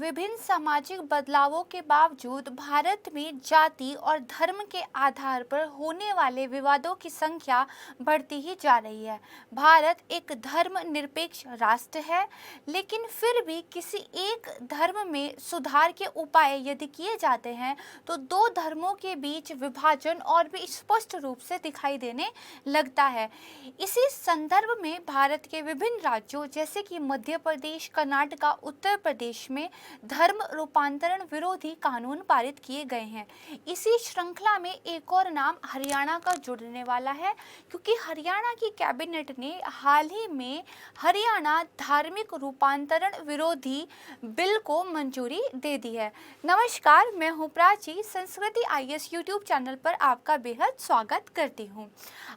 विभिन्न सामाजिक बदलावों के बावजूद भारत में जाति और धर्म के आधार पर होने वाले विवादों की संख्या बढ़ती ही जा रही है। भारत एक धर्मनिरपेक्ष राष्ट्र है, लेकिन फिर भी किसी एक धर्म में सुधार के उपाय यदि किए जाते हैं तो दो धर्मों के बीच विभाजन और भी स्पष्ट रूप से दिखाई देने लगता है। इसी संदर्भ में भारत के विभिन्न राज्यों जैसे कि मध्य प्रदेश, कर्नाटक, उत्तर प्रदेश में धर्म रूपांतरण विरोधी कानून पारित किए गए हैं। इसी श्रृंखला में एक और नाम हरियाणा का जुड़ने वाला है, क्योंकि हरियाणा की कैबिनेट ने हाल ही में हरियाणा धार्मिक रूपांतरण विरोधी बिल को मंजूरी दे दी है। नमस्कार, मैं हूं प्राची, संस्कृति IAS यूट्यूब चैनल पर आपका बेहद स्वागत करती हूं।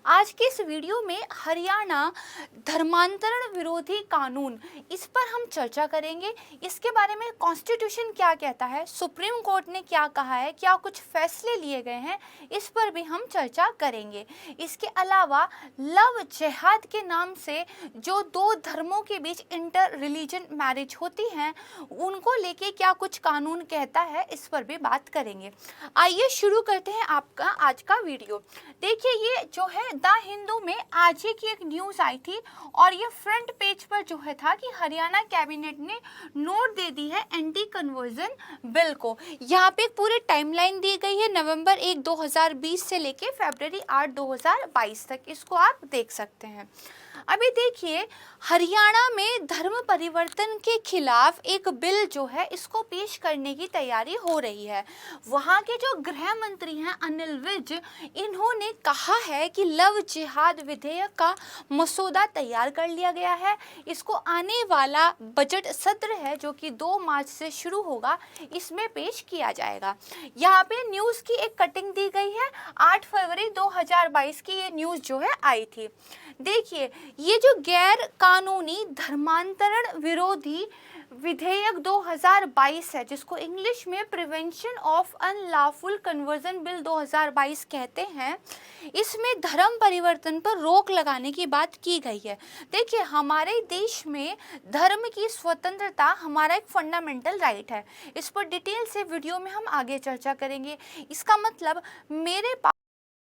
आज के इस वीडियो में हरियाणा धर्मांतरण विरोधी कानून, इस पर हम चर्चा करेंगे। इसके बारे में कॉन्स्टिट्यूशन क्या कहता है, सुप्रीम कोर्ट ने क्या कहा है, क्या कुछ फैसले लिए गए हैं, इस पर भी हम चर्चा करेंगे। इसके अलावा लव जिहाद के नाम से जो दो धर्मों के बीच इंटर रिलीजन मैरिज होती हैं, उनको लेके क्या कुछ कानून कहता है, इस पर भी बात करेंगे। आइए शुरू करते हैं आपका आज का वीडियो। देखिए, ये जो है द हिंदू में आज ही की एक न्यूज़ आई थी और ये फ्रंट पेज पर जो है था कि हरियाणा कैबिनेट ने नोट दे दी है एंटी कन्वर्जन बिल को। यहाँ पे एक पूरी टाइमलाइन दी गई है, नवंबर 1, 2020 से लेके फरवरी 8, 2022 तक। इसको आप देख सकते हैं। अभी देखिए, हरियाणा में धर्म परिवर्तन के खिलाफ एक बिल जो है इसको पेश करने की तैयारी हो रही है। वहाँ के जो गृह मंत्री हैं अनिल विज, इन्होंने कहा है कि लव जिहाद विधेयक का मसौदा तैयार कर लिया गया है। इसको आने वाला बजट सत्र है जो कि 2 मार्च से शुरू होगा, इसमें पेश किया जाएगा। यहाँ पे न्यूज़ की एक कटिंग दी गई है, 8 फरवरी 2022 की ये न्यूज़ जो है आई थी। देखिए, ये जो गैर कानूनी धर्मांतरण विरोधी विधेयक 2022 है, जिसको इंग्लिश में prevention of unlawful conversion bill 2022 कहते हैं, इसमें धर्म परिवर्तन पर रोक लगाने की बात की गई है। देखिए, हमारे देश में धर्म की स्वतंत्रता हमारा एक फंडामेंटल राइट है। इस पर डिटेल से वीडियो में हम आगे चर्चा करेंगे। इसका मतलब मेरे पास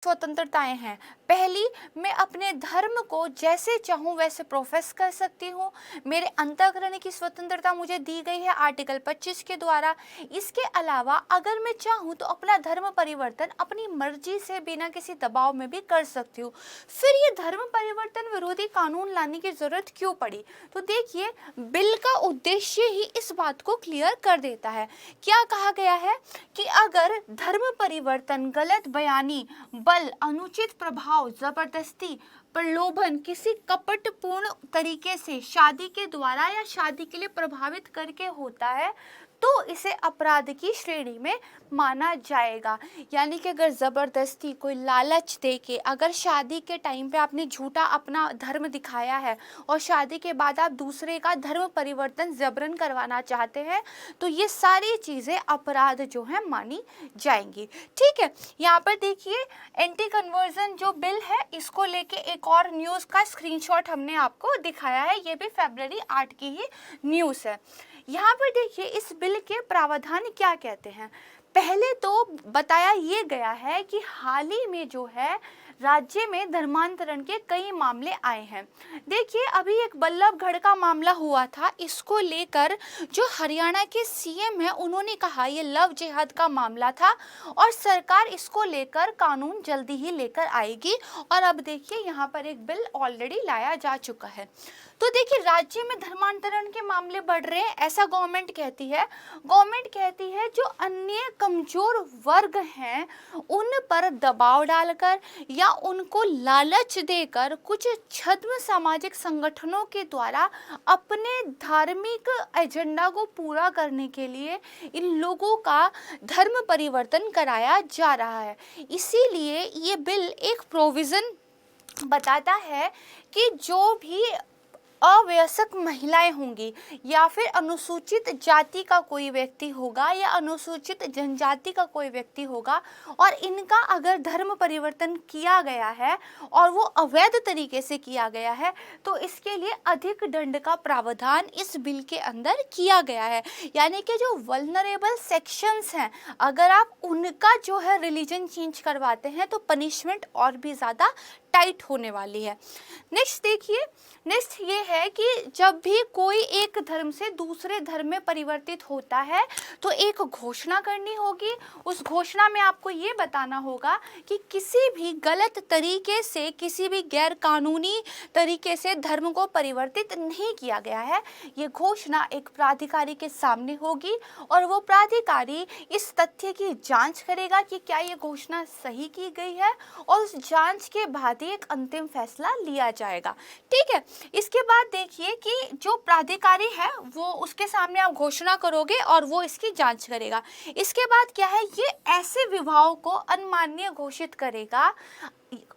स्वतंत्रताएं हैं। पहली, मैं अपने धर्म को जैसे चाहूँ वैसे प्रोफेस कर सकती हूँ। मेरे अंतःकरण की स्वतंत्रता मुझे दी गई है आर्टिकल 25 के द्वारा। इसके अलावा अगर मैं चाहूँ तो अपना धर्म परिवर्तन अपनी मर्जी से बिना किसी दबाव में भी कर सकती हूँ। फिर ये धर्म परिवर्तन विरोधी कानून लाने की जरूरत क्यों पड़ी? तो देखिए, बिल का उद्देश्य ही इस बात को क्लियर कर देता है। क्या कहा गया है कि अगर धर्म परिवर्तन, गलत बयानी, बल, अनुचित प्रभाव, जबरदस्ती, प्रलोभन, किसी कपटपूर्ण तरीके से शादी के द्वारा या शादी के लिए प्रभावित करके होता है तो इसे अपराध की श्रेणी में माना जाएगा। यानी कि अगर ज़बरदस्ती, कोई लालच दे के, अगर शादी के टाइम पे आपने झूठा अपना धर्म दिखाया है और शादी के बाद आप दूसरे का धर्म परिवर्तन जबरन करवाना चाहते हैं, तो ये सारी चीज़ें अपराध जो है मानी जाएंगी। ठीक है, यहाँ पर देखिए, एंटी कन्वर्जन जो बिल है, इसको लेके एक और न्यूज़ का स्क्रीनशॉट हमने आपको दिखाया है। ये भी फरवरी 8 की ही न्यूज़ है। यहाँ पर देखिए, इस बिल के प्रावधान क्या कहते हैं। पहले तो बताया ये गया है कि हाल ही में जो है राज्य में धर्मांतरण के कई मामले आए हैं। देखिए, अभी एक बल्लभगढ़ का मामला हुआ था, इसको लेकर जो हरियाणा के CM हैं उन्होंने कहा ये लव जिहाद का मामला था और सरकार इसको लेकर कानून जल्दी ही लेकर आएगी। और अब देखिए, यहाँ पर एक बिल ऑलरेडी लाया जा चुका है। तो देखिए, राज्य में धर्मांतरण के मामले बढ़ रहे हैं, ऐसा गवर्नमेंट कहती है। गवर्नमेंट कहती है जो अन्य कमजोर वर्ग हैं उन पर दबाव डालकर या उनको लालच देकर कुछ छद्म सामाजिक संगठनों के द्वारा अपने धार्मिक एजेंडा को पूरा करने के लिए इन लोगों का धर्म परिवर्तन कराया जा रहा है। इसीलिए ये बिल एक प्रोविज़न बताता है कि जो भी अवयस्क महिलाएं होंगी या फिर अनुसूचित जाति का कोई व्यक्ति होगा या अनुसूचित जनजाति का कोई व्यक्ति होगा और इनका अगर धर्म परिवर्तन किया गया है और वो अवैध तरीके से किया गया है तो इसके लिए अधिक दंड का प्रावधान इस बिल के अंदर किया गया है। यानी कि जो वल्नरेबल सेक्शंस हैं, अगर आप उनका जो है रिलीजन चेंज करवाते हैं तो पनिशमेंट और भी ज़्यादा टाइट होने वाली है। नेक्स्ट देखिए, नेक्स्ट ये है कि जब भी कोई एक धर्म से दूसरे धर्म में परिवर्तित होता है तो एक घोषणा करनी होगी। उस घोषणा में आपको ये बताना होगा कि किसी भी गलत तरीके से, किसी भी गैर कानूनी तरीके से धर्म को परिवर्तित नहीं किया गया है। ये घोषणा एक प्राधिकारी के सामने होगी और वो प्राधिकारी इस तथ्य की जांच करेगा कि क्या ये घोषणा सही की गई है और उस जांच के बाद एक अंतिम फैसला लिया जाएगा। ठीक है, इसके बाद देखिए कि जो प्राधिकारी है वो उसके सामने आप घोषणा करोगे और वो इसकी जांच करेगा। इसके बाद क्या है, ये ऐसे विवाहों को अनमान्य घोषित करेगा,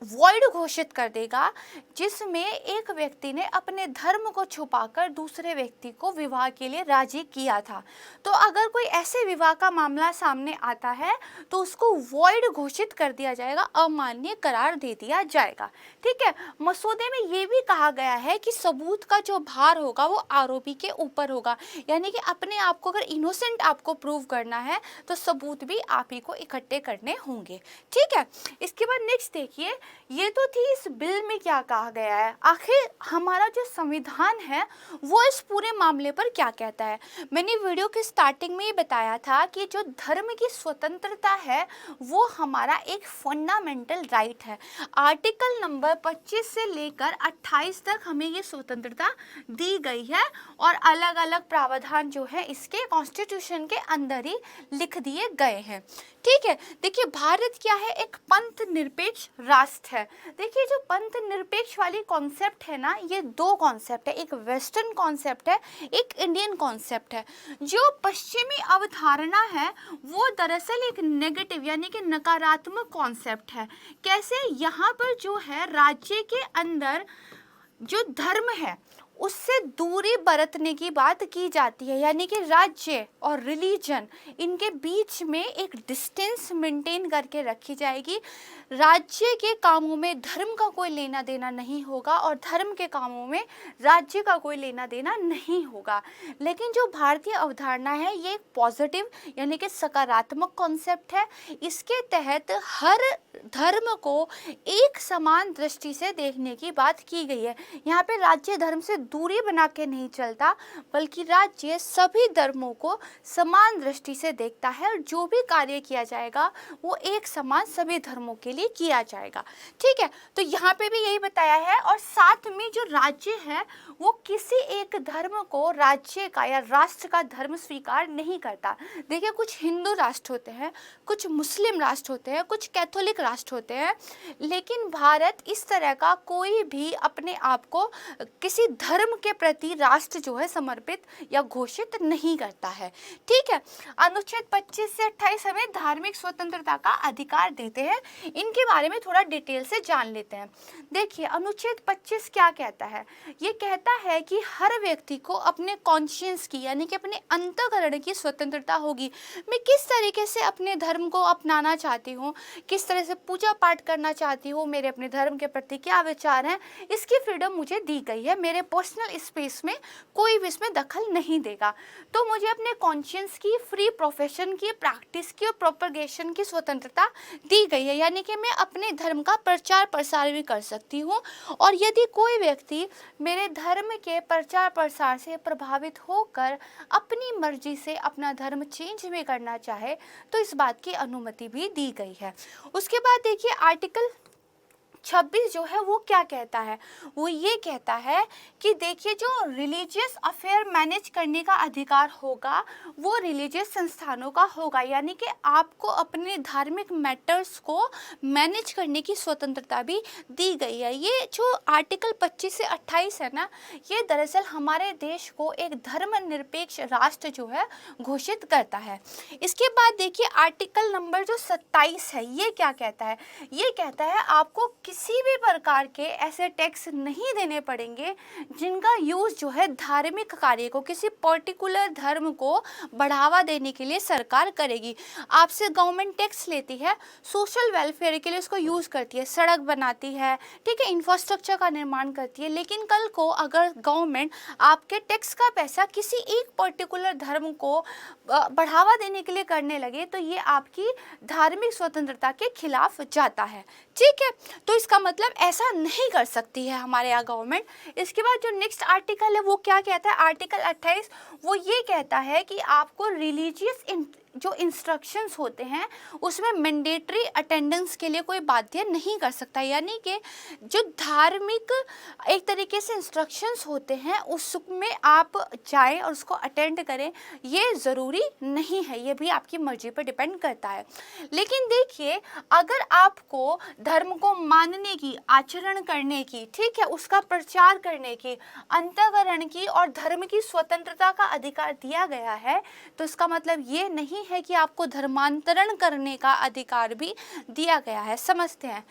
वॉइड घोषित कर देगा जिसमें एक व्यक्ति ने अपने धर्म को छुपाकर दूसरे व्यक्ति को विवाह के लिए राजी किया था। तो अगर कोई ऐसे विवाह का मामला सामने आता है तो उसको वॉइड घोषित कर दिया जाएगा, अमान्य करार दे दिया जाएगा। ठीक है, मसौदे में ये भी कहा गया है कि सबूत का जो भार होगा वो आरोपी के ऊपर होगा। यानी कि अपने आप को अगर इनोसेंट आपको प्रूव करना है तो सबूत भी आप ही को इकट्ठे करने होंगे। ठीक है, इसके बाद नेक्स्ट देखिए, ये तो थी इस बिल में क्या कहा गया है। आखिर हमारा जो संविधान है वो इस पूरे मामले पर क्या कहता है। मैंने वीडियो के स्टार्टिंग में ही बताया था कि जो धर्म की स्वतंत्रता है वो हमारा एक फंडामेंटल राइट है। आर्टिकल नंबर 25 से लेकर 28 तक हमें ये स्वतंत्रता दी गई है और अलग अलग प्रावधान जो है इसके कॉन्स्टिट्यूशन के अंदर ही लिख दिए गए हैं। ठीक है, देखिए भारत क्या है, एक पंथ निरपेक्ष राष्ट्र है। देखिए जो पंथ निरपेक्ष वाली कॉन्सेप्ट है ना, ये दो कॉन्सेप्ट है, एक वेस्टर्न कॉन्सेप्ट है, एक इंडियन कॉन्सेप्ट है। जो पश्चिमी अवधारणा है वो दरअसल एक नेगेटिव यानी कि नकारात्मक कॉन्सेप्ट है। कैसे, यहाँ पर जो है राज्य के अंदर जो धर्म है उससे दूरी बरतने की बात की जाती है। यानी कि राज्य और रिलीजन इनके बीच में एक डिस्टेंस मेंटेन करके रखी जाएगी। राज्य के कामों में धर्म का कोई लेना देना नहीं होगा और धर्म के कामों में राज्य का कोई लेना देना नहीं होगा। लेकिन जो भारतीय अवधारणा है ये एक पॉजिटिव यानी कि सकारात्मक कॉन्सेप्ट है। इसके तहत हर धर्म को एक समान दृष्टि से देखने की बात की गई है। यहाँ पे राज्य धर्म से दूरी बना के नहीं चलता, बल्कि राज्य सभी धर्मों को समान दृष्टि से देखता है और जो भी कार्य किया जाएगा वो एक समान सभी धर्मों के लिए किया जाएगा। ठीक है, तो यहाँ पे भी यही बताया है। और साथ में जो राज्य है वो किसी एक धर्म को राज्य का या राष्ट्र का धर्म स्वीकार नहीं करता। देखिए कुछ हिंदू राष्ट्र होते हैं, कुछ मुस्लिम राष्ट्र होते हैं, कुछ कैथोलिक राष्ट्र होते हैं, लेकिन भारत इस तरह का कोई भी अपने आप को किसी धर्म के प्रति राष्ट्र जो है समर्पित या घोषित नहीं करता है। ठीक है, अनुच्छेद 25 से 28 हमें धार्मिक स्वतंत्रता का अधिकार देते हैं। इनके बारे में थोड़ा डिटेल से जान लेते हैं। देखिए अनुच्छेद 25 क्या कहता है, ये कहता है कि हर व्यक्ति को अपने कॉन्शियंस की यानी कि अपने अंतःकरण की स्वतंत्रता होगी। मैं किस तरीके से अपने धर्म को अपनाना चाहती हूँ, किस तरह से पूजा पाठ करना चाहती हूँ, मेरे अपने धर्म के प्रति क्या विचार हैं, इसकी फ्रीडम मुझे दी गई है। मेरे पर्सनल स्पेस में कोई भी इसमें दखल नहीं देगा। तो मुझे अपने कॉन्शियंस की, फ्री प्रोफेशन की, प्रैक्टिस की और प्रोपगेशन की स्वतंत्रता दी गई है। यानी कि मैं अपने धर्म का प्रचार प्रसार भी कर सकती हूँ और यदि कोई व्यक्ति मेरे धर्म के प्रचार प्रसार से प्रभावित होकर अपनी मर्जी से अपना धर्म चेंज भी करना चाहे तो इस बात की अनुमति भी दी गई है। उसके बाद देखिए आर्टिकल 26 जो है वो क्या कहता है, वो ये कहता है कि देखिए जो रिलीजियस अफेयर मैनेज करने का अधिकार होगा वो रिलीजियस संस्थानों का होगा। यानी कि आपको अपने धार्मिक मैटर्स को मैनेज करने की स्वतंत्रता भी दी गई है। ये जो आर्टिकल 25 से 28 है ना, ये दरअसल हमारे देश को एक धर्मनिरपेक्ष राष्ट्र जो है घोषित करता है। इसके बाद देखिए आर्टिकल नंबर जो 27 है ये क्या कहता है, ये कहता है आपको किसी भी प्रकार के ऐसे टैक्स नहीं देने पड़ेंगे जिनका यूज़ जो है धार्मिक कार्य को, किसी पर्टिकुलर धर्म को बढ़ावा देने के लिए सरकार करेगी। आपसे गवर्नमेंट टैक्स लेती है, सोशल वेलफेयर के लिए उसको यूज़ करती है, सड़क बनाती है, ठीक है, इंफ्रास्ट्रक्चर का निर्माण करती है। लेकिन कल को अगर गवर्नमेंट आपके टैक्स का पैसा किसी एक पर्टिकुलर धर्म को बढ़ावा देने के लिए करने लगे तो ये आपकी धार्मिक स्वतंत्रता के खिलाफ जाता है। ठीक है, तो इसका मतलब ऐसा नहीं कर सकती है हमारे यहाँ गवर्नमेंट। इसके बाद जो नेक्स्ट आर्टिकल है वो क्या कहता है, आर्टिकल 28, वो ये कहता है कि आपको रिलीजियस जो इंस्ट्रक्शंस होते हैं उसमें मैंडेटरी अटेंडेंस के लिए कोई बाध्य नहीं कर सकता। यानी कि जो धार्मिक एक तरीके से इंस्ट्रक्शंस होते हैं उसमें आप जाएं और उसको अटेंड करें, ये ज़रूरी नहीं है, ये भी आपकी मर्जी पर डिपेंड करता है। लेकिन देखिए, अगर आपको धर्म को मानने की, आचरण करने की, ठीक है, उसका प्रचार करने की, अंतःकरण की और धर्म की स्वतंत्रता का अधिकार दिया गया है तो इसका मतलब ये नहीं है कि आपको धर्मांतरण करने का अधिकार भी दिया गया है। समझते हैं,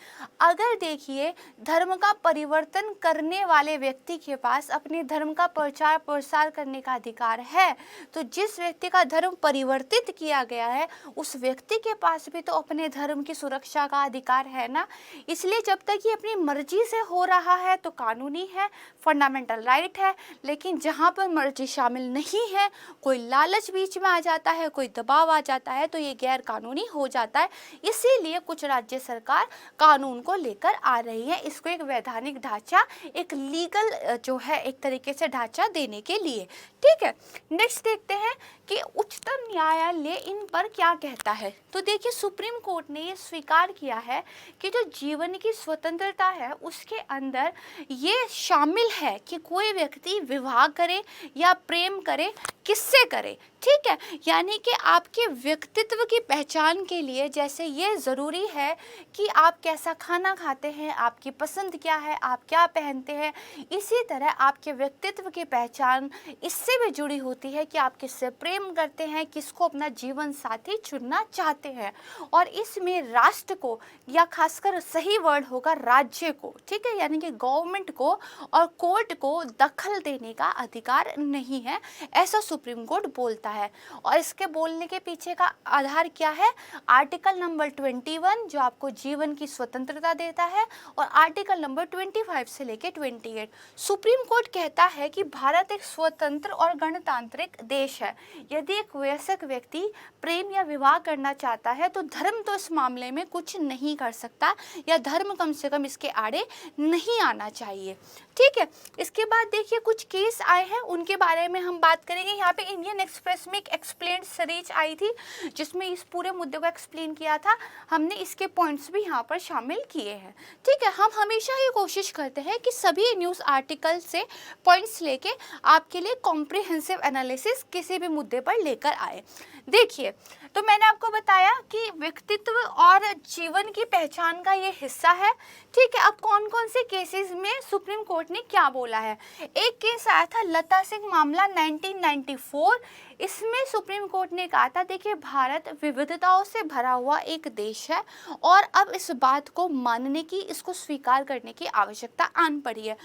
अगर देखिए धर्म का परिवर्तन करने वाले व्यक्ति के पास अपने धर्म का प्रचार प्रसार करने का अधिकार है तो जिस व्यक्ति का धर्म परिवर्तित किया गया है उस व्यक्ति के पास भी तो अपने धर्म की सुरक्षा का अधिकार है ना। इसलिए जब तक ये अपनी मर्जी से हो रहा है तो कानूनी है, फंडामेंटल राइट है। लेकिन जहाँ पर मर्जी शामिल नहीं है, कोई लालच बीच में आ जाता है, कोई दबाव आ जाता है तो ये गैर कानूनी हो जाता है। इसीलिए कुछ राज्य सरकार कानून को लेकर आ रही है, इसको एक वैधानिक ढांचा, एक लीगल जो है एक तरीके से ढांचा देने के लिए। ठीक है, नेक्स्ट देखते हैं कि उच्चतम न्यायालय इन पर क्या कहता है। तो देखिए, सुप्रीम कोर्ट ने ये स्वीकार किया है कि जो जीवन की स्वतंत्रता है उसके अंदर ये शामिल है कि कोई व्यक्ति विवाह करे या प्रेम करे, किससे करे, ठीक है। यानी कि आपके व्यक्तित्व की पहचान के लिए जैसे ये ज़रूरी है कि आप कैसा खाना खाते हैं, आपकी पसंद क्या है, आप क्या पहनते हैं, इसी तरह आपके व्यक्तित्व की पहचान इससे भी जुड़ी होती है कि आप किससे प्रेम करते हैं, किसको अपना जीवन साथी चुनना चाहते हैं। और इसमें राष्ट्र को, या खासकर सही वर्ड होगा राज्य को, ठीक है, यानी कि गवर्नमेंट को और कोर्ट को दखल देने का अधिकार नहीं है, ऐसा सुप्रीम कोर्ट बोलता है। और इसके बोलने के पीछे का आधार क्या है, आर्टिकल नंबर 21 जो आपको जीवन की स्वतंत्रता देता है और आर्टिकल नंबर 25 से लेके 28। सुप्रीम कोर्ट कहता है कि भारत एक स्वतंत्र और गणतांत्रिक देश है। यदि एक वयस्क व्यक्ति प्रेम या विवाह करना चाहता है तो धर्म तो इस मामले में कुछ नहीं कर सकता, या धर्म कम से कम इसके आड़े नहीं आना चाहिए। ठीक है, इसके बाद देखिए कुछ केस आए हैं, उनके बारे में हम बात करेंगे। यहाँ पे इंडियन एक्सप्रेस में एक एक्सप्लेन्ड सीरीज आई थी जिसमें इस पूरे मुद्दे को एक्सप्लेन किया था, हमने इसके पॉइंट्स भी यहाँ पर शामिल किए हैं। ठीक है, हम हमेशा ही कोशिश करते हैं कि सभी न्यूज़ आर्टिकल से पॉइंट्स लेके आपके लिए कॉम्प्रिहेंसिव एनालिसिस किसी भी मुद्दे पर लेकर आए। देखिए, तो मैंने आपको बताया कि व्यक्तित्व और जीवन की पहचान का ये हिस्सा है। ठीक है, अब कौन कौन से केसेस में सुप्रीम कोर्ट ने क्या बोला है। एक केस आया था लता सिंह मामला 1994, इसमें सुप्रीम कोर्ट ने कहा था देखिए भारत विविधताओं से भरा हुआ एक देश है और अब इस बात को मानने की, इसको स्वीकार करने की आवश्यकता आन पड़ी है।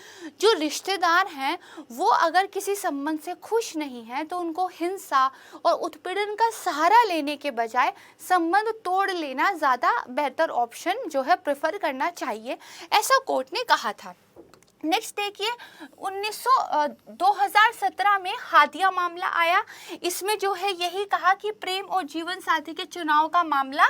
जो रिश्तेदार हैं वो अगर किसी संबंध से खुश नहीं हैं तो उनको हिंसा और उत्पीड़न का सहारा लेने के बजाय संबंध तोड़ लेना ज़्यादा बेहतर ऑप्शन जो है प्रेफर करना चाहिए, ऐसा कोर्ट ने कहा था। नेक्स्ट देखिए 2017 में हादिया मामला आया। इसमें जो है यही कहा कि प्रेम और जीवन साथी के चुनाव का मामला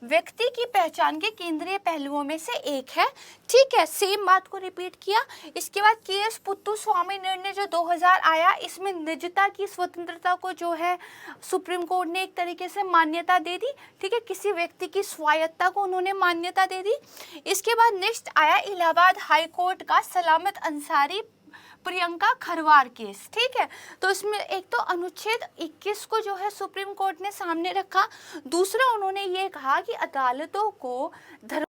व्यक्ति की पहचान के केंद्रीय पहलुओं में से एक है। ठीक है, सेम बात को रिपीट किया। इसके बाद केएस पुत्तुस्वामी निर्णय जो 2000 आया, इसमें निजता की स्वतंत्रता को जो है सुप्रीम कोर्ट ने एक तरीके से मान्यता दे दी। ठीक है, किसी व्यक्ति की स्वायत्ता को उन्होंने मान्यता दे दी। इसके बाद नेक्स्ट आया इलाहाबाद हाई कोर्ट का सलामत अंसारी प्रियंका खरवार केस। ठीक है, तो इसमें एक तो अनुच्छेद 21 को जो है सुप्रीम कोर्ट ने सामने रखा। दूसरा उन्होंने ये कहा कि अदालतों को धर्म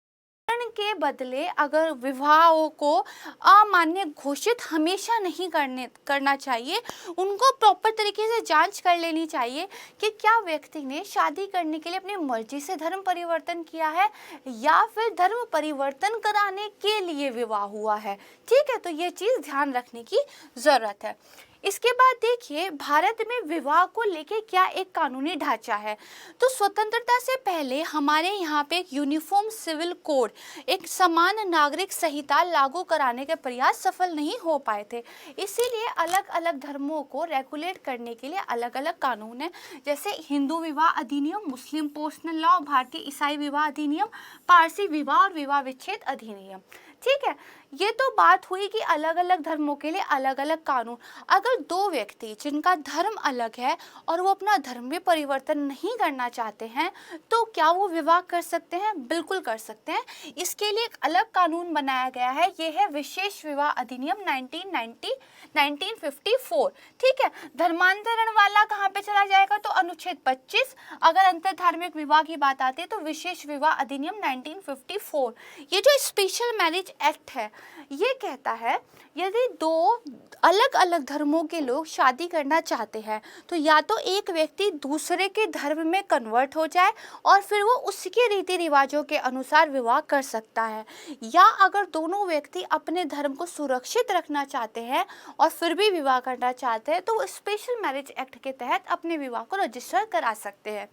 धर्मांतरण के बदले अगर विवाहों को अमान्य घोषित हमेशा नहीं करना चाहिए। उनको प्रॉपर तरीके से जांच कर लेनी चाहिए कि क्या व्यक्ति ने शादी करने के लिए अपनी मर्जी से धर्म परिवर्तन किया है या फिर धर्म परिवर्तन कराने के लिए विवाह हुआ है। ठीक है, तो ये चीज़ ध्यान रखने की ज़रूरत है। इसके बाद देखिए भारत में विवाह को लेके क्या एक कानूनी ढांचा है। तो स्वतंत्रता से पहले हमारे यहाँ पे एक यूनिफॉर्म सिविल कोड, एक समान नागरिक संहिता लागू कराने के प्रयास सफल नहीं हो पाए थे। इसीलिए अलग अलग धर्मों को रेगुलेट करने के लिए अलग अलग कानून हैं, जैसे हिंदू विवाह अधिनियम, मुस्लिम पर्सनल लॉ, भारतीय ईसाई विवाह अधिनियम, पारसी विवाह और विवाह विच्छेद अधिनियम। ठीक है, ये तो बात हुई कि अलग अलग धर्मों के लिए अलग अलग कानून। अगर दो व्यक्ति जिनका धर्म अलग है और वो अपना धर्म में परिवर्तन नहीं करना चाहते हैं तो क्या वो विवाह कर सकते हैं? बिल्कुल कर सकते हैं। इसके लिए एक अलग कानून बनाया गया है, ये है विशेष विवाह अधिनियम 1954। ठीक है, धर्मांतरण वाला कहाँ पे चला जाएगा? तो अनुच्छेद 25। अगर अंतर धार्मिक विवाह की बात आती है तो विशेष विवाह अधिनियम 1954। ये जो स्पेशल मैरिज एक्ट है ये कहता है यदि दो अलग अलग धर्मों के लोग शादी करना चाहते हैं तो या तो एक व्यक्ति दूसरे के धर्म में कन्वर्ट हो जाए और फिर वो उसके रीति रिवाजों के अनुसार विवाह कर सकता है, या अगर दोनों व्यक्ति अपने धर्म को सुरक्षित रखना चाहते हैं और फिर भी विवाह करना चाहते हैं तो वो स्पेशल मैरिज एक्ट के तहत अपने विवाह को रजिस्टर करा सकते हैं।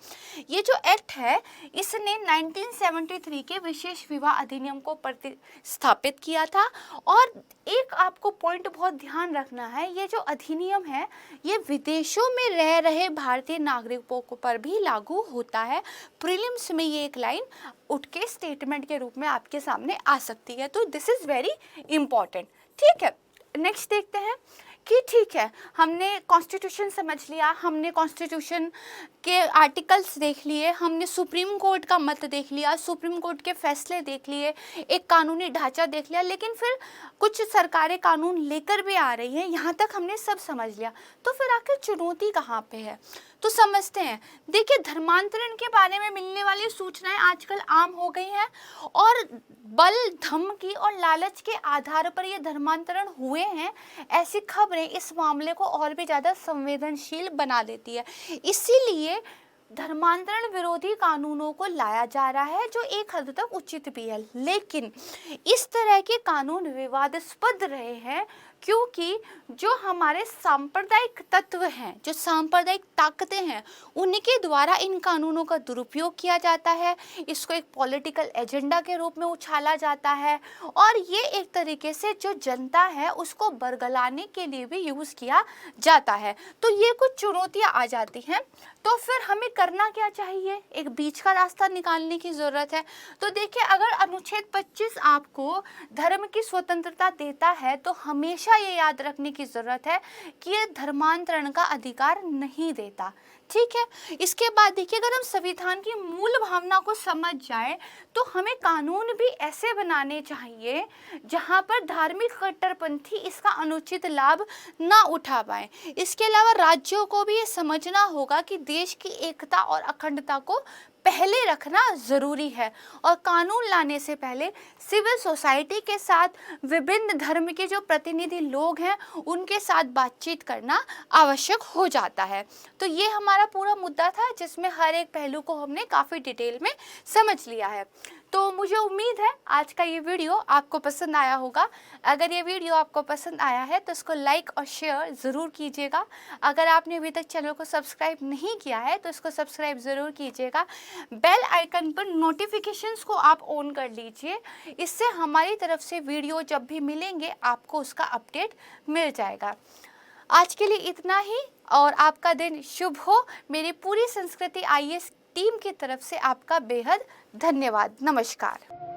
ये जो एक्ट है इसने 1973 के विशेष विवाह अधिनियम को प्रतिस्थापित किया था। और एक आपको पॉइंट बहुत ध्यान रखना है, ये जो अधिनियम है ये विदेशों में रह रहे भारतीय नागरिकों पर भी लागू होता है। प्रीलिम्स में ये एक लाइन उठ के स्टेटमेंट के रूप में आपके सामने आ सकती है, तो दिस इज वेरी इंपॉर्टेंट। ठीक है, नेक्स्ट देखते हैं कि ठीक है हमने कॉन्स्टिट्यूशन समझ लिया, हमने कॉन्स्टिट्यूशन के आर्टिकल्स देख लिए, हमने सुप्रीम कोर्ट का मत देख लिया, सुप्रीम कोर्ट के फैसले देख लिए, एक कानूनी ढांचा देख लिया, लेकिन फिर कुछ सरकारें कानून लेकर भी आ रही हैं। यहाँ तक हमने सब समझ लिया, तो फिर आखिर चुनौती कहाँ पे है? तो समझते हैं। देखिए धर्मांतरण के बारे में मिलने वाली सूचनाएं आजकल आम हो गई हैं और बल, धमकी और लालच के आधार पर ये धर्मांतरण हुए हैं, ऐसी खबरें इस मामले को और भी ज़्यादा संवेदनशील बना देती है। इसीलिए धर्मांतरण विरोधी कानूनों को लाया जा रहा है जो एक हद तक उचित भी है, लेकिन इस तरह के कानून विवादास्पद रहे हैं क्योंकि जो हमारे सांप्रदायिक तत्व हैं, जो सांप्रदायिक ताकतें हैं, उनके द्वारा इन कानूनों का दुरुपयोग किया जाता है। इसको एक पॉलिटिकल एजेंडा के रूप में उछाला जाता है और ये एक तरीके से जो जनता है उसको बरगलाने के लिए भी यूज़ किया जाता है। तो ये कुछ चुनौतियाँ आ जाती हैं। तो फिर हमें करना क्या चाहिए? एक बीच का रास्ता निकालने की ज़रूरत है। तो देखिए अगर अनुच्छेद 25 आपको धर्म की स्वतंत्रता देता है तो हमेशा ये याद रखने की ज़रूरत है कि ये धर्मांतरण का अधिकार नहीं देता। ठीक है, इसके बाद देखिए अगर हम संविधान की मूल भावना को समझ जाए तो हमें कानून भी ऐसे बनाने चाहिए जहां पर धार्मिक कट्टरपंथी इसका अनुचित लाभ ना उठा पाए। इसके अलावा राज्यों को भी ये समझना होगा कि देश की एकता और अखंडता को पहले रखना ज़रूरी है और कानून लाने से पहले सिविल सोसाइटी के साथ विभिन्न धर्म के जो प्रतिनिधि लोग हैं उनके साथ बातचीत करना आवश्यक हो जाता है। तो ये हमारा पूरा मुद्दा था जिसमें हर एक पहलू को हमने काफ़ी डिटेल में समझ लिया है। तो मुझे उम्मीद है आज का ये वीडियो आपको पसंद आया होगा। अगर ये वीडियो आपको पसंद आया है तो इसको लाइक और शेयर ज़रूर कीजिएगा। अगर आपने अभी तक चैनल को सब्सक्राइब नहीं किया है तो इसको सब्सक्राइब ज़रूर कीजिएगा। बेल आइकन पर नोटिफिकेशंस को आप ऑन कर लीजिए, इससे हमारी तरफ से वीडियो जब भी मिलेंगे आपको उसका अपडेट मिल जाएगा। आज के लिए इतना ही और आपका दिन शुभ हो। मेरी पूरी संस्कृति IAS टीम की तरफ से आपका बेहद धन्यवाद। नमस्कार।